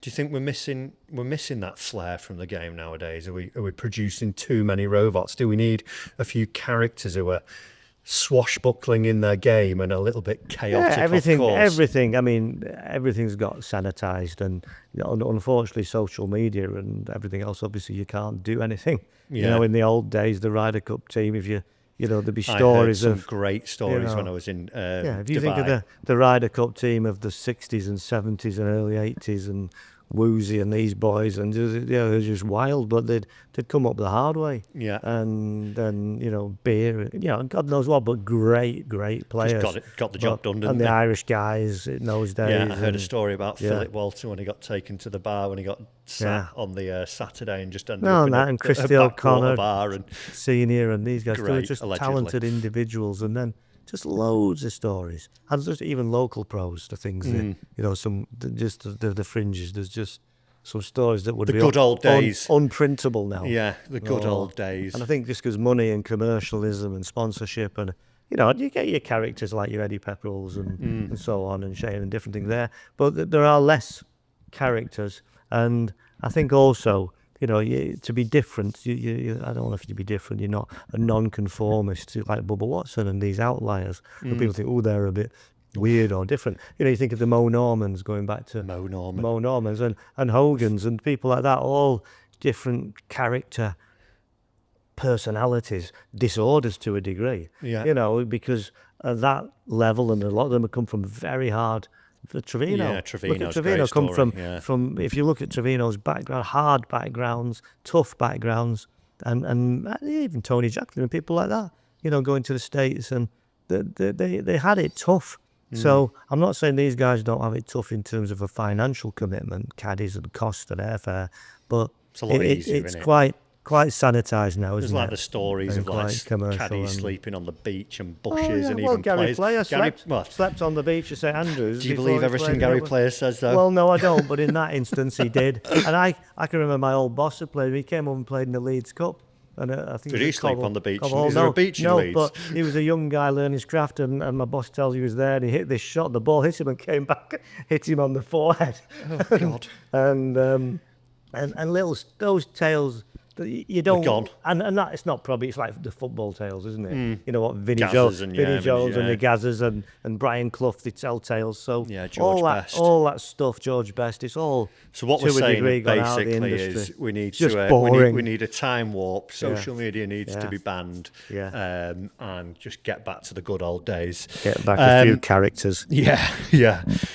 Do you think we're missing that flair from the game nowadays? Are we producing too many robots? Do we need a few characters who are swashbuckling in their game and a little bit chaotic, Yeah, of course? everything. I mean, everything's got sanitized, and unfortunately, social media and everything else. Obviously, you can't do anything. Yeah. In the old days, the Ryder Cup team, if there'd be I heard stories some of great stories when know, I was in yeah. If you think of Dubai. the Ryder Cup team of the '60s and '70s and early '80s and Woozy and these boys, and they're just wild, but they'd come up the hard way, Yeah, and then beer, and God knows what, but great just players. got the job done, didn't And the they? Irish guys in those days. Yeah, I heard a and- story about yeah. Philip Walter when he got taken to the bar when he got sat on the Saturday and just ended No, up in and Christy O'Connor, bar. And Senior, and these guys, they were Great, just allegedly. talented individuals, and then just loads of stories, and just even local pros to things Mm. that just the fringes. There's just some stories that would The be good old days. unprintable now. yeah, the good Oh. old days. And I think just because money and commercialism and sponsorship and you get your characters like your Eddie Pepperells and so on and Shane and different things there, but there are less characters. And I think also to be different, I don't know if you be different. You're not a non-conformist like Bubba Watson and these outliers. But people think, oh, they're a bit weird or different. You think of the Mo Normans, going back to Mo Norman. Mo Normans and Hogan's and people like that, all different character personalities, disorders to a degree. Yeah. Because at that level, and a lot of them have come from very hard. For Trevino, Yeah, look Trevino's at Trevino. great Come story, from if you look at Trevino's background, hard backgrounds, tough backgrounds, and even Tony Jackson and people like that. Going to the States, and they had it tough. So I'm not saying these guys don't have it tough in terms of a financial commitment, caddies and cost and airfare, but It's a lot easier, it's isn't it? quite sanitized now, There's isn't like it? the stories And of like quite commercial caddies and- sleeping on the beach and Oh, bushes yeah. and Well, even Gary players. Player Well, slept on the beach at St Andrews. do you before believe he everything played Gary over. Player says though? Well, no, I don't. But in that instance, he did. And I can remember my old boss had played. He came up and played in the Leeds Cup. And I think Did it he was sleep Cobble- on the beach? Cobble- Is there a beach in no, Leeds? but he was a young guy learning his craft, and my boss tells you he was there, and he hit this shot. The ball hit him and came back, hit him on the forehead. Oh God. and little those tales that you don't gone. and that it's not probably, it's like the football tales, isn't it? You know what, Vinnie Gazzers Jones and, Vinnie yeah, Jones and yeah. the Gazzers and Brian Clough, they tell tales. So Yeah, George Best. all that stuff, George Best, it's all So what to we're a saying degree gone out of the basically industry. is we need It's just to boring. we need a time warp. Social media needs to Yeah. be banned, Yeah. and just get back to the good old days. Get back a few Um, characters. Yeah, yeah.